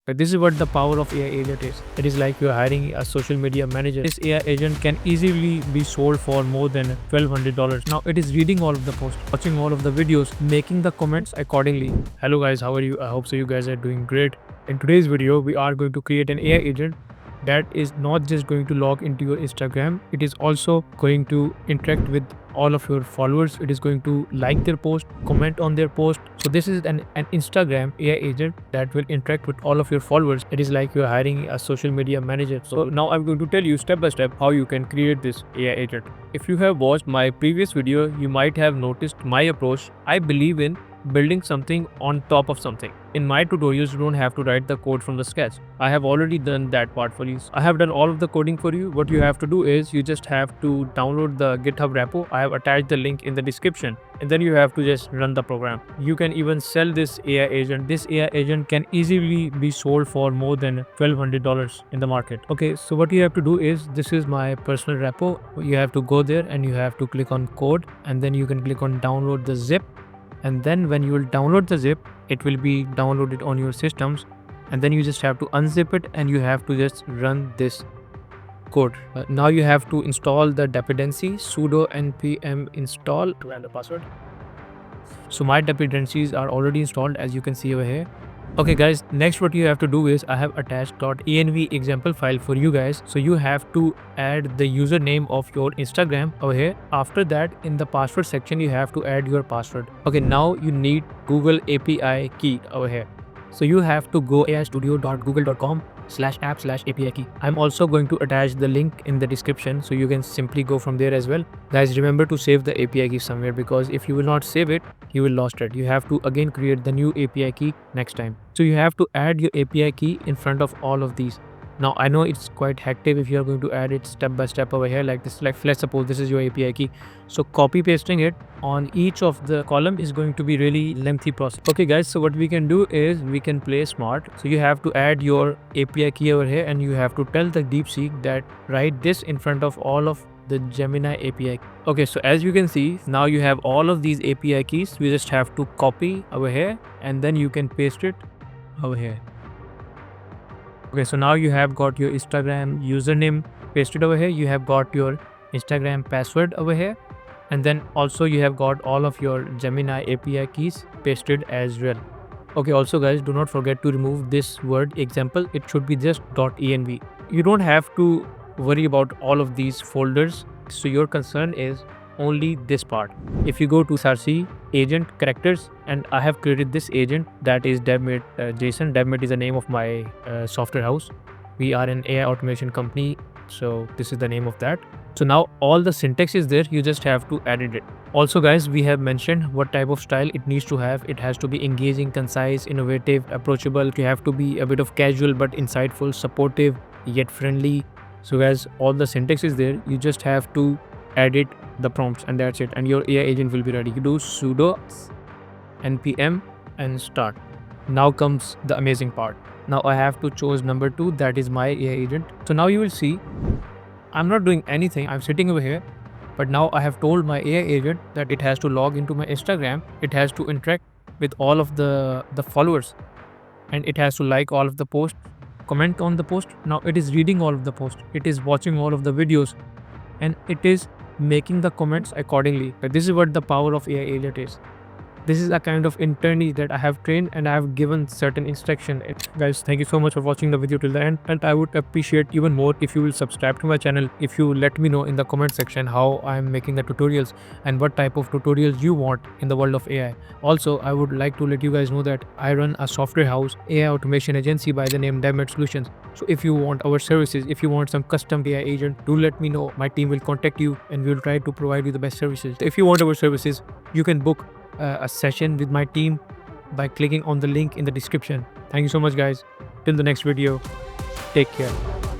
But this is what the power of AI agent is. It is like you're hiring a social media manager. This AI agent can easily be sold for more than $1,200. Now it is reading all of the posts, watching all of the videos, making the comments accordingly. Hello guys, how are you? I hope so you guys are doing great. In today's video, we are going to create an AI agent that is not just going to log into your Instagram, it is also going to interact with all of your followers. It is going to like their post, comment on their post. So this is an Instagram AI agent that will interact with all of your followers. It is like you're hiring a social media manager. So now I'm going to tell you step by step how you can create this AI agent. If you have watched my previous video, you might have noticed my approach. I believe in building something on top of something. In my tutorials, you don't have to write the code from the sketch. I have already done that part for you. I have done all of the coding for you. What you have to do is you just have to download the GitHub repo. I have attached the link in the description, and then you have to just run the program. You can even sell this AI agent. This AI agent can easily be sold for more than $1,200 in the market. Okay, so what you have to do is, this is my personal repo. You have to go there and you have to click on code, and then you can click on download the zip. And then when you will download the zip, it will be downloaded on your systems, and then you just have to unzip it and you have to just run this code. Now you have to install the dependency sudo npm install to add the password. So my dependencies are already installed, as you can see over here. Okay guys, next what you have to do is I have attached .env example file for you guys. So you have to add the username of your Instagram over here. After that, in the password section, you have to add your password. Okay, now you need Google API key over here. So you have to go aistudio.google.com/app/API key. I'm also going to attach the link in the description, so you can simply go from there as well. Guys, remember to save the API key somewhere, because if you will not save it, you will lost it. You have to again create the new API key next time. So you have to add your API key in front of all of these. Now I know it's quite hectic if you are going to add it step by step over here like this. Like let's suppose this is your API key. So copy pasting it on each of the column is going to be really lengthy process. Okay guys, so what we can do is we can play smart. So you have to add your API key over here, and you have to tell the DeepSeek that write this in front of all of the Gemini API. Okay, so as you can see, now you have all of these API keys. We just have to copy over here, and then you can paste it over here. Okay, so now you have got your Instagram username pasted over here. You have got your Instagram password over here. And then also you have got all of your Gemini API keys pasted as well. Okay, also guys, do not forget to remove this word example. It should be just .env. You don't have to worry about all of these folders. So your concern is only this part. If you go to Sarsi agent characters, and I have created this agent that is devmate JSON. Devmate is the name of my software house. We are an AI automation company, so this is the name of that. So now all the syntax is there, you just have to edit it. Also guys, we have mentioned what type of style it needs to have. It has to be engaging, concise, innovative, approachable. You have to be a bit of casual but insightful, supportive yet friendly. So guys, all the syntax is there. You just have to edit the prompts and that's it, and your AI agent will be ready. You do sudo npm and start. Now comes the amazing part. Now I have to choose number 2, that is my AI agent. So now you will see I'm not doing anything. I'm sitting over here, but now I have told my AI agent that it has to log into my Instagram. It has to interact with all of the followers, and it has to like all of the posts, comment on the post. Now it is reading all of the posts. It is watching all of the videos, and it is making the comments accordingly. But this is what the power of AI agent is. This is a kind of internee that I have trained, and I have given certain instruction. Guys, thank you so much for watching the video till the end, and I would appreciate even more if you will subscribe to my channel. If you let me know in the comment section how I am making the tutorials and what type of tutorials you want in the world of AI. Also, I would like to let you guys know that I run a software house AI automation agency by the name Devmate Solutions. So if you want our services, if you want some custom AI agent, do let me know. My team will contact you and we will try to provide you the best services. If you want our services, you can book a session with my team by clicking on the link in the description. Thank you so much guys. Till the next video, take care.